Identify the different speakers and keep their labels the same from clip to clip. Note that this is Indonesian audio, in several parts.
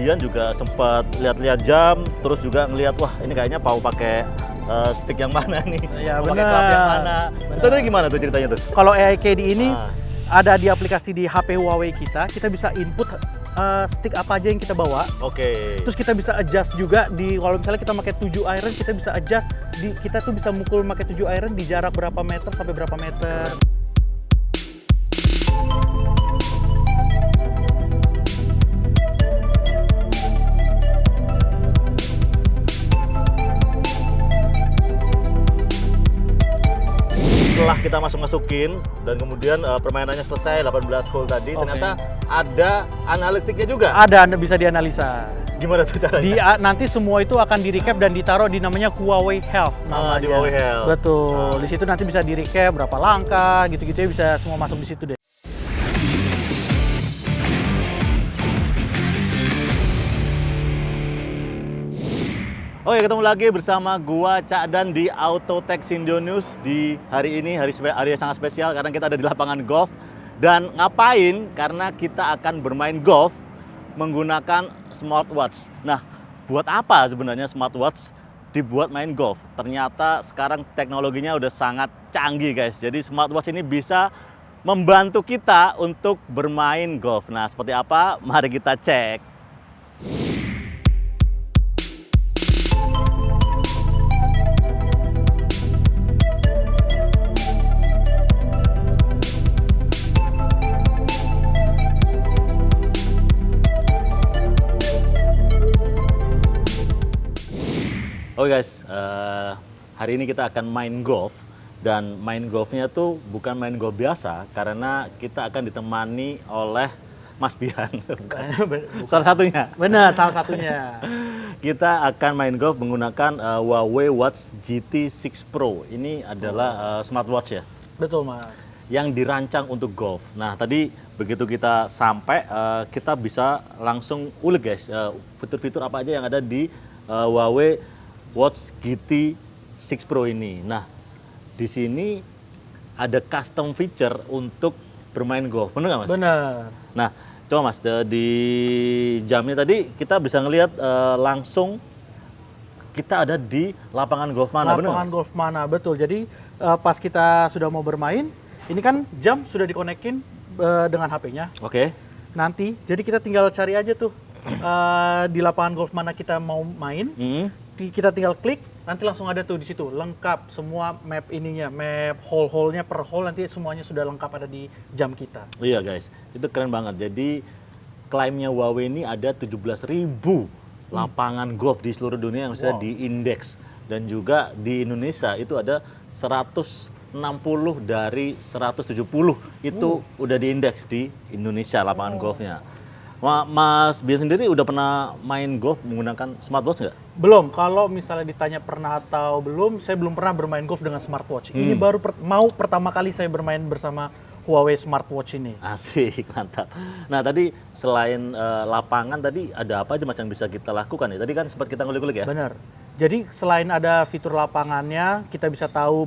Speaker 1: kemudian juga sempat lihat-lihat jam, terus juga ngelihat wah ini kayaknya mau pakai stick yang mana nih,
Speaker 2: Ya,
Speaker 1: mau pakai klap yang mana. Itu tadi gimana tuh ceritanya tuh?
Speaker 2: Kalau AIKD ini ada di aplikasi di HP Huawei kita bisa input stick apa aja yang kita bawa.
Speaker 1: Oke.
Speaker 2: Terus kita bisa adjust juga kalau misalnya kita pakai 7 iron, kita bisa adjust kita tuh bisa mukul pakai 7 iron di jarak berapa meter sampai berapa meter.
Speaker 1: Setelah kita masukin dan kemudian permainannya selesai 18 hole tadi, ternyata ada analitiknya juga.
Speaker 2: Ada, Anda bisa dianalisa.
Speaker 1: Gimana tuh caranya?
Speaker 2: Nanti semua itu akan di-recap dan ditaruh di namanya Huawei Health namanya.
Speaker 1: Di Huawei Health.
Speaker 2: Betul. Di situ nanti bisa di-recap berapa langkah, gitu-gitu ya, bisa semua masuk di situ deh.
Speaker 1: Oke, ketemu lagi bersama gua Cak Dan di Autotech Indo News di hari ini, hari yang sangat spesial karena kita ada di lapangan golf. Dan ngapain? Karena kita akan bermain golf menggunakan smartwatch. Nah, buat apa sebenarnya smartwatch dibuat main golf? Ternyata sekarang teknologinya udah sangat canggih guys. Jadi smartwatch ini bisa membantu kita untuk bermain golf. Nah, seperti apa? Mari kita cek. Oke guys, hari ini kita akan main golf dan main golfnya tuh bukan main golf biasa karena kita akan ditemani oleh Mas Bian. Salah satunya.
Speaker 2: Benar, salah satunya.
Speaker 1: Kita akan main golf menggunakan Huawei Watch GT 6 Pro. Ini adalah smartwatch ya?
Speaker 2: Betul, Mas.
Speaker 1: Yang dirancang untuk golf. Nah, tadi begitu kita sampai, kita bisa langsung ulik guys, fitur-fitur apa aja yang ada di Huawei Watch GT 6 Pro ini. Nah, di sini ada custom feature untuk bermain golf. Benar nggak Mas?
Speaker 2: Benar.
Speaker 1: Nah, coba Mas, di jamnya tadi kita bisa ngelihat langsung kita ada di lapangan golf mana, benar?
Speaker 2: Lapangan golf mana, betul. Jadi pas kita sudah mau bermain, ini kan jam sudah dikonekin dengan HP-nya.
Speaker 1: Oke.
Speaker 2: Nanti, jadi kita tinggal cari aja tuh di lapangan golf mana kita mau main. Kita tinggal klik, nanti langsung ada tuh di situ lengkap semua map ininya, map hole-hole-nya per hole, nanti semuanya sudah lengkap ada di jam kita.
Speaker 1: Iya guys, itu keren banget. Jadi klaimnya Huawei ini ada 17.000 lapangan golf di seluruh dunia yang sudah diindeks, dan juga di Indonesia itu ada 160 dari 170 itu udah diindeks di Indonesia lapangan golfnya. Mas Bian sendiri udah pernah main golf menggunakan smartwatch nggak?
Speaker 2: Belum, kalau misalnya ditanya pernah atau belum, saya belum pernah bermain golf dengan smartwatch. Ini baru pertama kali saya bermain bersama Huawei smartwatch ini.
Speaker 1: Asik, mantap. Nah tadi selain lapangan tadi ada apa aja Mas yang bisa kita lakukan ya? Tadi kan sempat kita ngulik-ngulik ya?
Speaker 2: Benar. Jadi selain ada fitur lapangannya, kita bisa tahu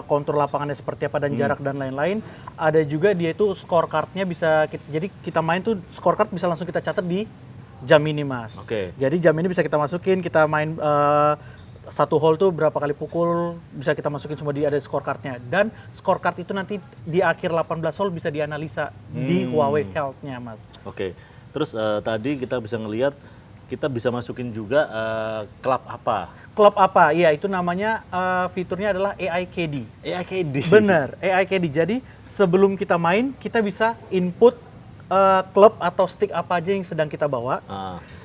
Speaker 2: kontur lapangannya seperti apa dan jarak dan lain-lain. Ada juga dia itu scorecardnya bisa, jadi kita main tuh scorecard bisa langsung kita catat di jam ini Mas.
Speaker 1: Oke.
Speaker 2: Jadi jam ini bisa kita masukin, kita main satu hole tuh berapa kali pukul, bisa kita masukin semua ada scorecardnya. Dan scorecard itu nanti di akhir 18 hole bisa dianalisa di Huawei Health-nya Mas.
Speaker 1: Oke. Terus tadi kita bisa ngelihat kita bisa masukin juga klub apa?
Speaker 2: Klub apa? Iya, itu namanya fiturnya adalah AIKD.
Speaker 1: AIKD.
Speaker 2: Bener, AIKD. Jadi sebelum kita main, kita bisa input klub atau stick apa aja yang sedang kita bawa.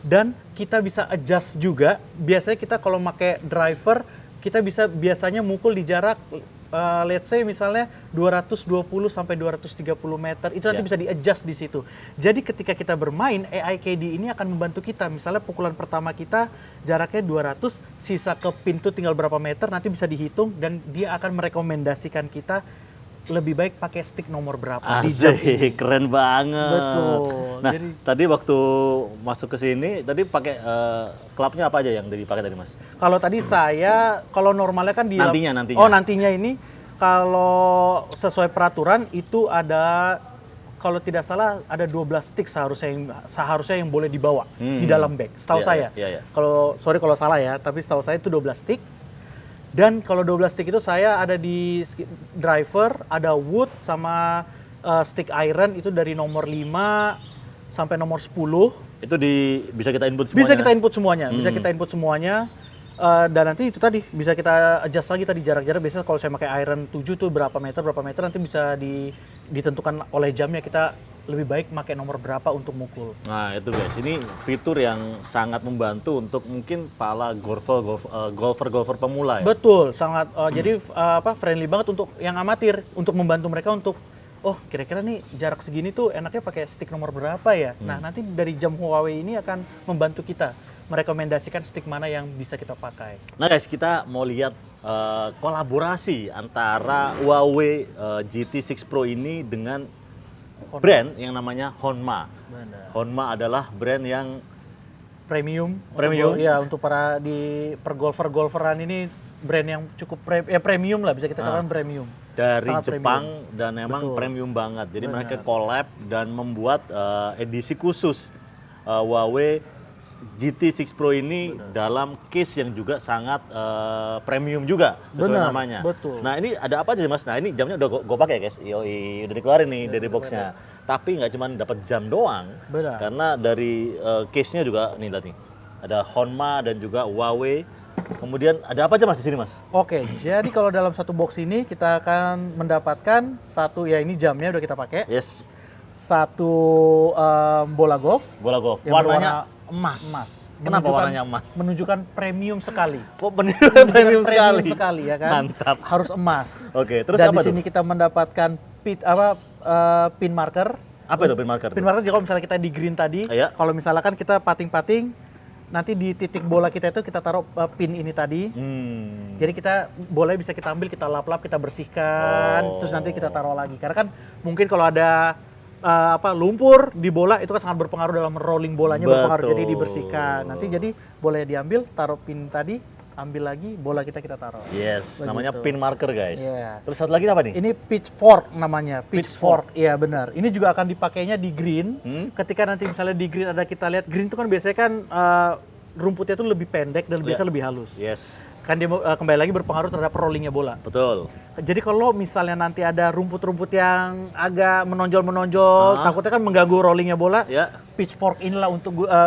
Speaker 2: Dan kita bisa adjust juga. Biasanya kita kalau pakai driver, kita bisa biasanya mukul di jarak let's say misalnya 220 sampai 230 meter, itu nanti bisa di-adjust di situ. Jadi ketika kita bermain, AIKD ini akan membantu kita. Misalnya pukulan pertama kita jaraknya 200, sisa ke pintu tinggal berapa meter, nanti bisa dihitung dan dia akan merekomendasikan kita lebih baik pakai stick nomor berapa di jam ini.
Speaker 1: Keren banget.
Speaker 2: Betul.
Speaker 1: Nah, tadi waktu masuk ke sini, tadi pakai klubnya apa aja yang dipakai tadi Mas?
Speaker 2: Kalau tadi kalau normalnya kan di
Speaker 1: nantinya.
Speaker 2: Oh, nantinya ini kalau sesuai peraturan itu ada kalau tidak salah ada 12 stick seharusnya yang boleh dibawa di dalam bag. Setahu saya. Kalau kalau salah ya, tapi setahu saya itu 12 stick. Dan kalau 12 stick itu saya ada di driver, ada wood sama stick iron itu dari nomor 5 sampai nomor 10.
Speaker 1: Itu bisa kita input semuanya?
Speaker 2: Bisa kita input semuanya. Dan nanti itu tadi bisa kita adjust lagi tadi jarak-jarak. Biasanya kalau saya pakai iron 7 tuh berapa meter nanti bisa ditentukan oleh jamnya, kita lebih baik pakai nomor berapa untuk mukul.
Speaker 1: Nah itu guys, ini fitur yang sangat membantu untuk mungkin para golfer pemula ya?
Speaker 2: Betul, sangat jadi friendly banget untuk yang amatir, untuk membantu mereka untuk kira-kira nih jarak segini tuh enaknya pakai stick nomor berapa ya. Nah nanti dari jam Huawei ini akan membantu kita merekomendasikan stick mana yang bisa kita pakai.
Speaker 1: Nah guys, kita mau lihat kolaborasi antara Huawei GT6 Pro ini dengan brand yang namanya Honma.
Speaker 2: Benar.
Speaker 1: Honma adalah brand yang
Speaker 2: premium.
Speaker 1: Ya,
Speaker 2: untuk para di golferan ini brand yang cukup premium lah, bisa kita katakan premium.
Speaker 1: Dari
Speaker 2: Sangat
Speaker 1: Jepang
Speaker 2: premium.
Speaker 1: dan memang
Speaker 2: Betul.
Speaker 1: premium banget. Jadi
Speaker 2: Benar.
Speaker 1: mereka collab dan membuat edisi khusus Huawei GT6 Pro ini dalam case yang juga sangat premium juga sesuai namanya.
Speaker 2: Betul.
Speaker 1: Nah ini ada apa aja Mas? Nah ini jamnya udah gue pakai guys, udah dikeluarin nih dari boxnya. Tapi nggak cuma dapat jam doang,
Speaker 2: Benar.
Speaker 1: karena dari case-nya juga nih lihat nih, ada Honma dan juga Huawei. Kemudian ada apa aja Mas di sini Mas?
Speaker 2: Oke, jadi kalau dalam satu box ini kita akan mendapatkan satu, ya ini jamnya udah kita pakai.
Speaker 1: Yes.
Speaker 2: Satu bola golf.
Speaker 1: Bola golf.
Speaker 2: Yang
Speaker 1: Warnanya emas. Kenapa warnanya emas?
Speaker 2: Menunjukkan premium sekali.
Speaker 1: Kok premium
Speaker 2: sekali ya kan?
Speaker 1: Mantap.
Speaker 2: Harus emas.
Speaker 1: Oke, terus
Speaker 2: Dan
Speaker 1: apa
Speaker 2: di sini
Speaker 1: tuh?
Speaker 2: kita mendapatkan pin marker.
Speaker 1: Apa itu pin marker?
Speaker 2: Pin marker kalau misalnya kita di green tadi,
Speaker 1: Iya.
Speaker 2: kalau misalkan kita pating-pating, nanti di titik bola kita itu kita taruh pin ini tadi. Jadi kita bola bisa kita ambil, kita lap-lap, kita bersihkan, terus nanti kita taruh lagi. Karena kan mungkin kalau ada lumpur di bola itu kan sangat berpengaruh dalam rolling bolanya, berpengaruh, jadi dibersihkan. Nanti jadi boleh diambil, taruh pin tadi, ambil lagi, bola kita taruh.
Speaker 1: Yes,
Speaker 2: Begitu.
Speaker 1: namanya pin marker guys.
Speaker 2: Iya.
Speaker 1: Terus satu lagi apa nih?
Speaker 2: Ini pitchfork namanya, pitchfork. Iya benar. Ini juga akan dipakainya di green. Ketika nanti misalnya di green ada kita lihat green itu kan biasanya kan rumputnya itu lebih pendek dan biasa lebih halus.
Speaker 1: Yes,
Speaker 2: Kan dia kembali lagi berpengaruh terhadap rollingnya bola.
Speaker 1: betul.
Speaker 2: Jadi kalau misalnya nanti ada rumput-rumput yang agak menonjol, takutnya kan mengganggu rollingnya bola.
Speaker 1: Ya.
Speaker 2: Pitchfork inilah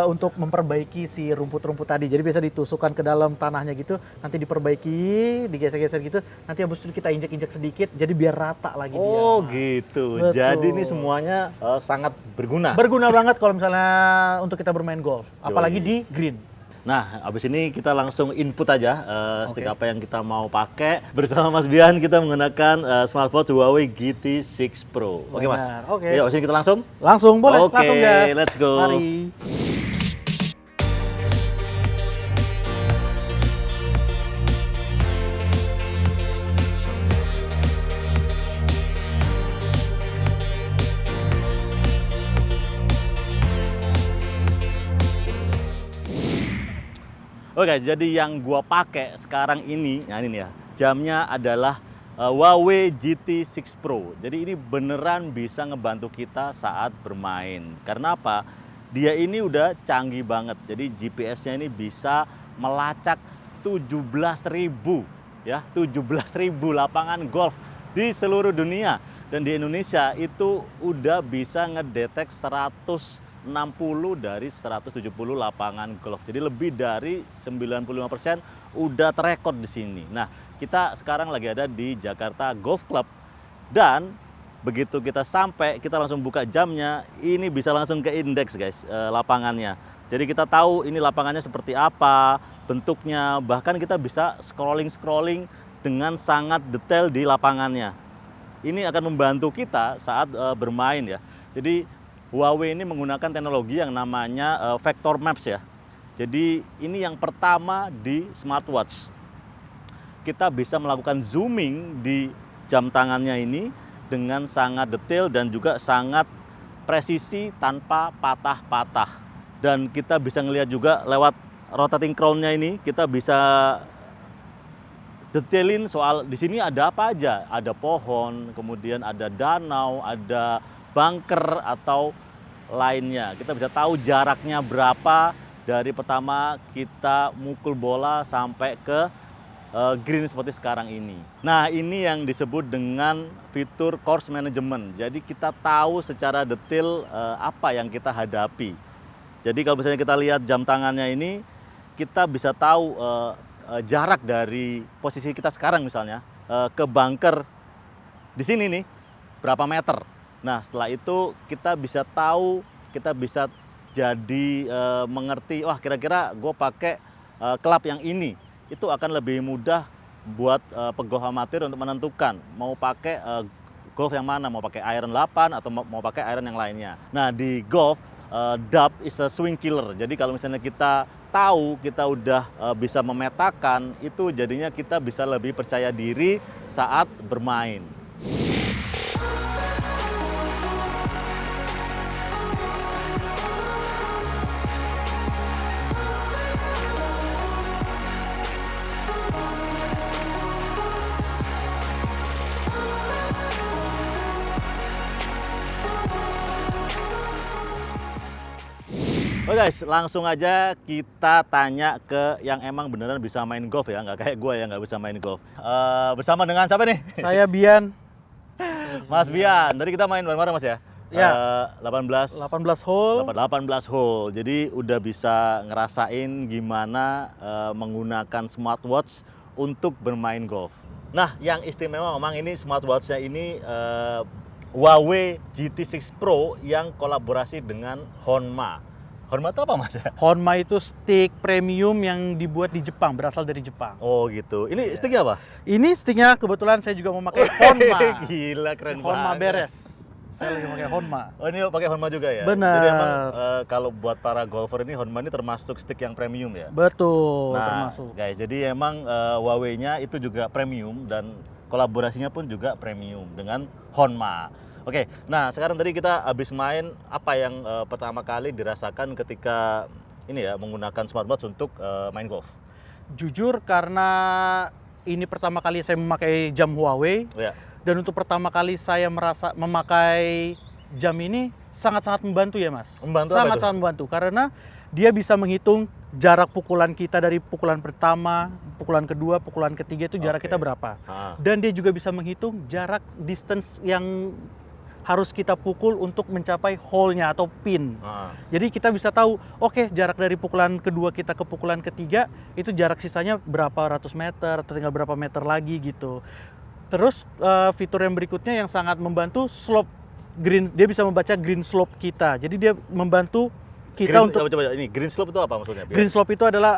Speaker 2: untuk memperbaiki si rumput-rumput tadi. Jadi biasa ditusukkan ke dalam tanahnya gitu, nanti diperbaiki, digeser-geser gitu. Nanti habis itu kita injek-injek sedikit, jadi biar rata lagi
Speaker 1: Oh
Speaker 2: dia.
Speaker 1: gitu.
Speaker 2: Betul.
Speaker 1: Jadi ini semuanya sangat berguna.
Speaker 2: Berguna banget kalau misalnya untuk kita bermain golf, apalagi di green.
Speaker 1: Nah, abis ini kita langsung input aja stick apa yang kita mau pakai. Bersama Mas Bian kita menggunakan smartwatch Huawei GT6 Pro. Oke Mas?
Speaker 2: Benar, oke.
Speaker 1: Yuk, abis ini kita langsung?
Speaker 2: Langsung boleh,
Speaker 1: Oke,
Speaker 2: langsung gas.
Speaker 1: let's go.
Speaker 2: Mari.
Speaker 1: Oke, jadi yang gua pakai sekarang ini, nah ini nih ya, jamnya adalah Huawei GT6 Pro. Jadi ini beneran bisa ngebantu kita saat bermain. Karena apa? Dia ini udah canggih banget. Jadi GPS-nya ini bisa melacak 17.000 ya, 17.000 lapangan golf di seluruh dunia. Dan di Indonesia itu udah bisa ngedetek 160 dari 170 lapangan golf. Jadi lebih dari 95% udah terekod di sini. Nah, kita sekarang lagi ada di Jakarta Golf Club. Dan begitu kita sampai, kita langsung buka jamnya, ini bisa langsung ke indeks guys, lapangannya. Jadi kita tahu ini lapangannya seperti apa, bentuknya, bahkan kita bisa scrolling dengan sangat detail di lapangannya. Ini akan membantu kita saat bermain ya. Jadi Huawei ini menggunakan teknologi yang namanya Vector Maps ya. Jadi ini yang pertama di smartwatch. Kita bisa melakukan zooming di jam tangannya ini dengan sangat detail dan juga sangat presisi tanpa patah-patah. Dan kita bisa ngelihat juga lewat rotating crown-nya ini, kita bisa detailin soal di sini ada apa aja. Ada pohon, kemudian ada danau, ada bunker atau lainnya. Kita bisa tahu jaraknya berapa dari pertama kita mukul bola sampai ke green seperti sekarang ini. Nah, ini yang disebut dengan fitur course management. Jadi kita tahu secara detail apa yang kita hadapi. Jadi kalau misalnya kita lihat jam tangannya ini, kita bisa tahu jarak dari posisi kita sekarang misalnya ke bunker di sini nih berapa meter. Nah, setelah itu kita bisa tahu, kita bisa jadi mengerti, wah kira-kira gue pakai klub yang ini. Itu akan lebih mudah buat pegolf amatir untuk menentukan mau pakai golf yang mana, mau pakai iron 8 atau mau pakai iron yang lainnya. Nah, di golf, dub is a swing killer. Jadi kalau misalnya kita tahu, kita udah bisa memetakan, itu jadinya kita bisa lebih percaya diri saat bermain. Oke guys, langsung aja kita tanya ke yang emang beneran bisa main golf ya, nggak kayak gue yang nggak bisa main golf. Bersama dengan siapa nih?
Speaker 2: Saya Bian.
Speaker 1: Mas Bian, tadi kita main bareng-bareng Mas ya?
Speaker 2: Ya.
Speaker 1: 18
Speaker 2: hole.
Speaker 1: 18 hole, jadi udah bisa ngerasain gimana menggunakan smartwatch untuk bermain golf. Nah, yang istimewa memang ini smartwatch-nya ini Huawei GT6 Pro yang kolaborasi dengan Honma. Honma itu apa Mas?
Speaker 2: Honma itu stick premium yang dibuat di Jepang, berasal dari Jepang.
Speaker 1: Oh gitu. Ini sticknya apa?
Speaker 2: Ini sticknya kebetulan saya juga memakai Honma.
Speaker 1: Gila, keren
Speaker 2: Honma
Speaker 1: banget.
Speaker 2: beres. Saya lagi pakai Honma.
Speaker 1: Oh, ini pakai Honma juga ya?
Speaker 2: Benar.
Speaker 1: Jadi emang kalau buat para golfer ini Honma ini termasuk stick yang premium ya?
Speaker 2: Betul,
Speaker 1: Nah,
Speaker 2: termasuk.
Speaker 1: guys, jadi emang Huawei-nya itu juga premium dan kolaborasinya pun juga premium dengan Honma. Oke, nah sekarang tadi kita habis main, apa yang pertama kali dirasakan ketika ini ya menggunakan smartwatch untuk main golf?
Speaker 2: Jujur karena ini pertama kali saya memakai jam Huawei,
Speaker 1: Ya.
Speaker 2: dan untuk pertama kali saya merasa memakai jam ini sangat-sangat membantu ya Mas.
Speaker 1: Membantu apa itu?
Speaker 2: Sangat-sangat membantu karena dia bisa menghitung jarak pukulan kita dari pukulan pertama, pukulan kedua, pukulan ketiga itu jarak
Speaker 1: Oke.
Speaker 2: kita berapa.
Speaker 1: Ah.
Speaker 2: Dan dia juga bisa menghitung jarak distance yang harus kita pukul untuk mencapai hole-nya atau pin.
Speaker 1: Ah.
Speaker 2: Jadi kita bisa tahu, oke, jarak dari pukulan kedua kita ke pukulan ketiga itu jarak sisanya berapa ratus meter atau tinggal berapa meter lagi gitu. Terus fitur yang berikutnya yang sangat membantu slope green, dia bisa membaca green slope kita. Jadi dia membantu kita
Speaker 1: Green,
Speaker 2: untuk
Speaker 1: coba ini green slope itu apa maksudnya?
Speaker 2: green slope itu adalah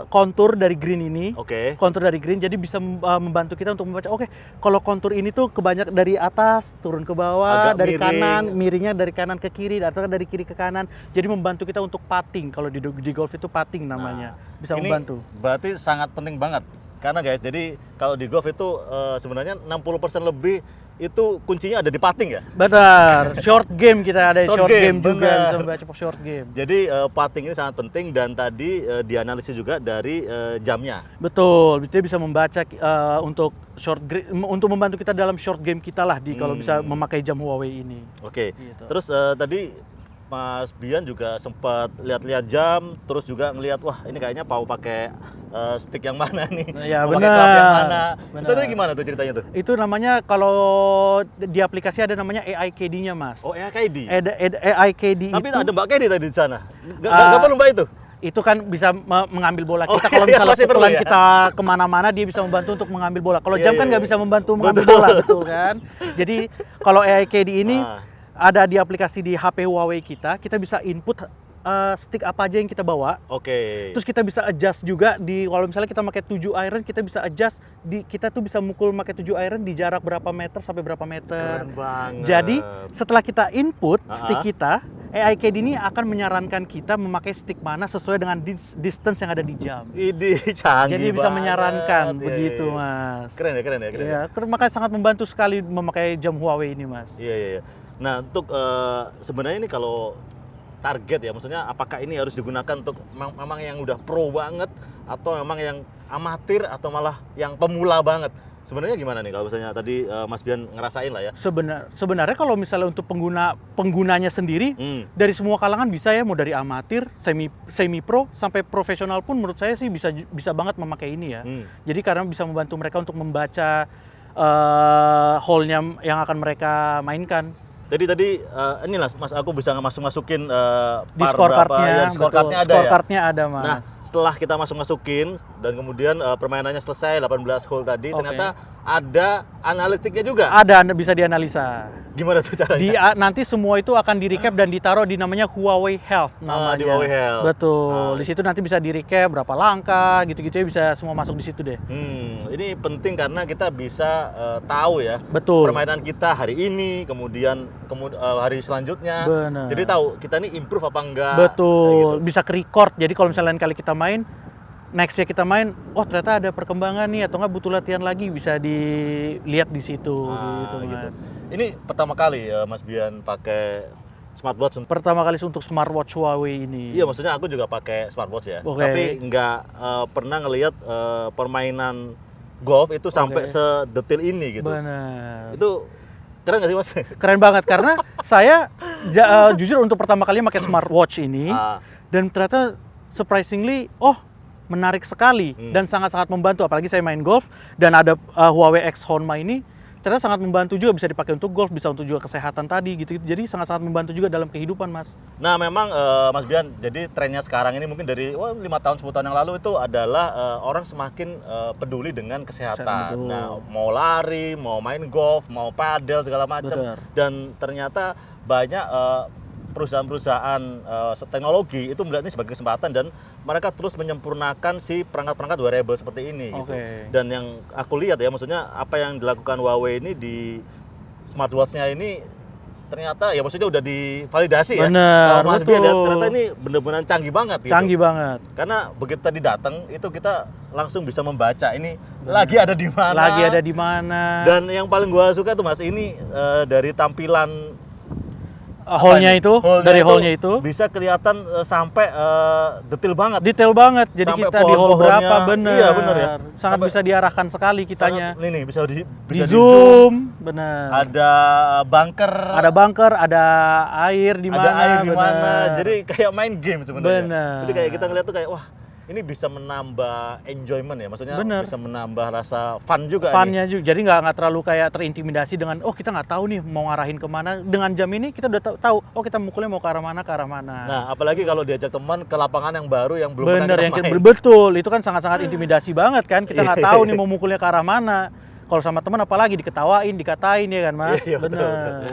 Speaker 2: kontur dari green ini.
Speaker 1: Oke.
Speaker 2: Kontur dari green, jadi bisa membantu kita untuk membaca, oke, kalau kontur ini tuh kebanyak dari atas turun ke bawah,
Speaker 1: Agak
Speaker 2: dari
Speaker 1: miring.
Speaker 2: kanan, miringnya dari kanan ke kiri, atau dari kiri ke kanan. Jadi membantu kita untuk putting. Kalau di golf itu putting namanya. Bisa
Speaker 1: Ini
Speaker 2: membantu.
Speaker 1: berarti sangat penting banget. Karena guys, jadi kalau di golf itu sebenarnya 60% lebih itu kuncinya ada di putting ya.
Speaker 2: Benar. Short game kita ada
Speaker 1: Short
Speaker 2: short game,
Speaker 1: game,
Speaker 2: juga
Speaker 1: benar.
Speaker 2: bisa membaca short game.
Speaker 1: Jadi putting ini sangat penting dan tadi dianalisis juga dari jamnya.
Speaker 2: Betul, dia bisa membaca untuk untuk membantu kita dalam short game kita lah kalau bisa memakai jam Huawei ini.
Speaker 1: Oke.
Speaker 2: Gitu.
Speaker 1: Terus tadi Mas Bian juga sempat lihat-lihat jam, terus juga ngelihat, wah ini kayaknya mau pakai stick yang mana nih?
Speaker 2: Ya,
Speaker 1: mau pakai club yang mana?
Speaker 2: benar.
Speaker 1: Itu tadi gimana tuh ceritanya tuh?
Speaker 2: Itu namanya, kalau di aplikasi ada namanya AIKD-nya, Mas.
Speaker 1: Oh, AIKD.
Speaker 2: AIKD
Speaker 1: Tapi
Speaker 2: itu
Speaker 1: ada Mbak Kedi tadi di sana. Gak perlu Mbak itu?
Speaker 2: itu kan bisa mengambil bola
Speaker 1: Oh,
Speaker 2: kita. Kalau
Speaker 1: iya,
Speaker 2: misalnya
Speaker 1: masih perlu
Speaker 2: pukulan
Speaker 1: ya?
Speaker 2: kita kemana-mana, dia bisa membantu untuk mengambil bola. Kalau
Speaker 1: Iya,
Speaker 2: jam kan
Speaker 1: iya,
Speaker 2: nggak
Speaker 1: iya.
Speaker 2: bisa membantu mengambil
Speaker 1: Betul.
Speaker 2: bola, betul kan? Jadi kalau AIKD ini ada di aplikasi di HP Huawei kita bisa input stick apa aja yang kita bawa.
Speaker 1: Oke.
Speaker 2: Terus kita bisa adjust juga kalau misalnya kita pakai 7 iron, kita bisa adjust kita tuh bisa mukul pakai 7 iron di jarak berapa meter sampai berapa meter.
Speaker 1: Keren banget.
Speaker 2: Jadi setelah kita input
Speaker 1: Ah.
Speaker 2: stick kita, AIKD ini akan menyarankan kita memakai stick mana sesuai dengan distance yang ada di jam.
Speaker 1: Ini canggih
Speaker 2: Jadi bisa
Speaker 1: banget.
Speaker 2: menyarankan
Speaker 1: Iya,
Speaker 2: begitu,
Speaker 1: iya.
Speaker 2: Mas.
Speaker 1: Keren ya, keren ya, keren.
Speaker 2: Iya, makanya sangat membantu sekali memakai jam Huawei ini, Mas.
Speaker 1: Iya, iya, iya. Nah, untuk sebenarnya ini kalau target ya, maksudnya apakah ini harus digunakan untuk memang yang udah pro banget, atau memang yang amatir, atau malah yang pemula banget? Sebenarnya gimana nih kalau misalnya tadi Mas Bian ngerasain lah ya?
Speaker 2: Sebenarnya kalau misalnya untuk penggunanya sendiri dari semua kalangan bisa ya, mau dari amatir, semi pro sampai profesional pun menurut saya sih bisa banget memakai ini ya. Jadi karena bisa membantu mereka untuk membaca hole-nya yang akan mereka mainkan.
Speaker 1: Jadi tadi inilah Mas, aku bisa masukin
Speaker 2: Di scorecardnya,
Speaker 1: ya, scorecardnya ada ya.
Speaker 2: Scorecardnya ada Mas.
Speaker 1: Nah, setelah kita masukin dan kemudian permainannya selesai 18 hole tadi, ternyata ada analitiknya juga.
Speaker 2: Ada, Anda bisa dianalisa.
Speaker 1: Gimana tuh caranya?
Speaker 2: Nanti semua itu akan di-recap dan ditaruh di namanya Huawei Health namanya.
Speaker 1: Di Huawei Health.
Speaker 2: Betul. Di situ nanti bisa di-recap berapa langkah, gitu-gitu ya, bisa semua masuk di situ deh.
Speaker 1: Ini penting karena kita bisa tahu ya.
Speaker 2: Betul.
Speaker 1: Permainan kita hari ini, kemudian hari selanjutnya.
Speaker 2: Bener.
Speaker 1: Jadi tahu kita ini improve apa enggak.
Speaker 2: Betul. Gitu. Bisa ke-record. Jadi kalau misalnya lain kali kita main, nextnya kita main, oh ternyata ada perkembangan nih atau nggak butuh latihan lagi, bisa dilihat di situ gitu, Mas.
Speaker 1: Ini pertama kali ya Mas Bian pakai smartwatch.
Speaker 2: Pertama kali untuk smartwatch Huawei ini.
Speaker 1: Iya, maksudnya aku juga pakai smartwatch ya.
Speaker 2: Okay.
Speaker 1: Tapi nggak pernah ngelihat permainan golf itu sampai sedetail ini gitu.
Speaker 2: Benar.
Speaker 1: Itu keren nggak sih Mas?
Speaker 2: Keren banget karena saya jujur untuk pertama kali pakai smartwatch ini dan ternyata surprisingly menarik sekali dan sangat-sangat membantu, apalagi saya main golf dan ada Huawei X Honma ini ternyata sangat membantu juga, bisa dipakai untuk golf, bisa untuk juga kesehatan tadi gitu. Jadi sangat-sangat membantu juga dalam kehidupan, Mas.
Speaker 1: Nah, memang Mas Bian, jadi trennya sekarang ini mungkin dari 5 tahun 10 tahun yang lalu itu adalah orang semakin peduli dengan kesehatan. Nah, mau lari, mau main golf, mau padel segala macam. Dan ternyata banyak perusahaan-perusahaan teknologi itu melihat ini sebagai kesempatan dan mereka terus menyempurnakan si perangkat-perangkat wearable seperti ini gitu. Dan yang aku lihat ya, maksudnya apa yang dilakukan Huawei ini di smartwatch-nya ini ternyata ya maksudnya udah divalidasi ya. Sama Mas Bian, ternyata ini benar-benar canggih banget gitu.
Speaker 2: Canggih banget.
Speaker 1: Karena begitu tadi datang itu kita langsung bisa membaca ini lagi ada di mana.
Speaker 2: Lagi ada di mana.
Speaker 1: Dan yang paling gua suka tuh Mas, ini dari tampilan
Speaker 2: hole-nya itu, dari hole-nya itu
Speaker 1: bisa kelihatan sampai detail banget.
Speaker 2: Detail banget. Jadi
Speaker 1: sampai
Speaker 2: kita di hole berapa, bener.
Speaker 1: Iya, bener ya.
Speaker 2: Sangat bisa diarahkan sekali kitanya.
Speaker 1: Ini bisa di
Speaker 2: zoom, bener.
Speaker 1: Ada bunker.
Speaker 2: Ada bunker, ada air di mana.
Speaker 1: Ada air di mana. Jadi kayak main game sebenarnya.
Speaker 2: Bener.
Speaker 1: Jadi kayak kita ngeliat tuh kayak wah, ini bisa menambah enjoyment ya, maksudnya bisa menambah rasa fun juga.
Speaker 2: Funnya juga, jadi nggak terlalu kayak terintimidasi dengan kita nggak tahu nih mau ngarahin kemana. Dengan jam ini kita udah tahu, kita mukulnya mau ke arah mana.
Speaker 1: Nah, apalagi kalau diajak teman ke lapangan yang baru yang belum pernah kita main.
Speaker 2: Betul, itu kan sangat-sangat intimidasi banget kan. Kita nggak tahu nih mau mukulnya ke arah mana. Kalau sama teman apalagi diketawain, dikatain ya kan Mas.
Speaker 1: Iya,
Speaker 2: bener.
Speaker 1: Betul.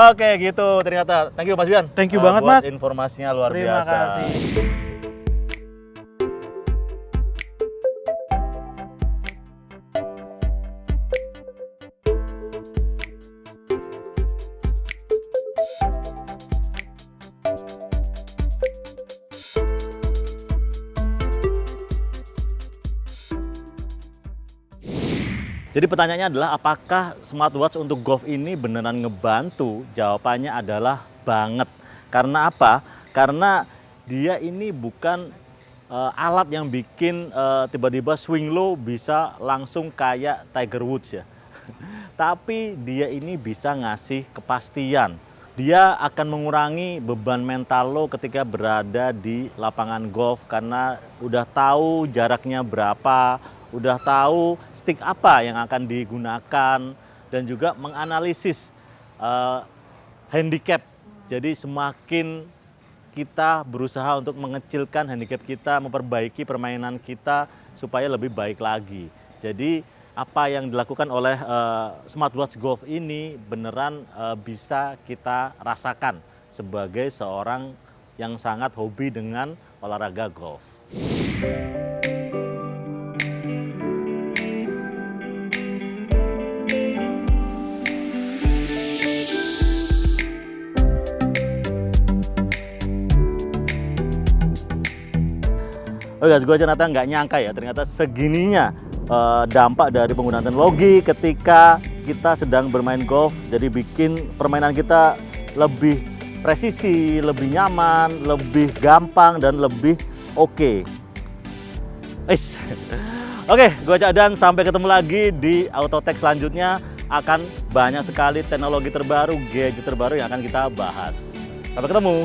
Speaker 1: Oke gitu ternyata. Thank you Mas Bian.
Speaker 2: Thank you banget Mas.
Speaker 1: Informasinya luar
Speaker 2: biasa. Terima kasih.
Speaker 1: Jadi pertanyaannya adalah apakah smartwatch untuk golf ini beneran ngebantu? Jawabannya adalah banget. Karena apa? Karena dia ini bukan alat yang bikin tiba-tiba swing low bisa langsung kayak Tiger Woods ya. Tapi dia ini bisa ngasih kepastian. Dia akan mengurangi beban mental lo ketika berada di lapangan golf karena udah tahu jaraknya berapa, udah tahu stick apa yang akan digunakan dan juga menganalisis handicap. Jadi semakin kita berusaha untuk mengecilkan handicap kita, memperbaiki permainan kita supaya lebih baik lagi. Jadi apa yang dilakukan oleh smartwatch golf ini beneran bisa kita rasakan sebagai seorang yang sangat hobi dengan olahraga golf. Oh guys, gue ternyata nggak nyangka ya, ternyata segininya dampak dari penggunaan teknologi ketika kita sedang bermain golf. Jadi bikin permainan kita lebih presisi, lebih nyaman, lebih gampang, dan lebih oke. Oke, gua Cak Dan, sampai ketemu lagi di Autotech selanjutnya. Akan banyak sekali teknologi terbaru, gadget terbaru yang akan kita bahas. Sampai ketemu.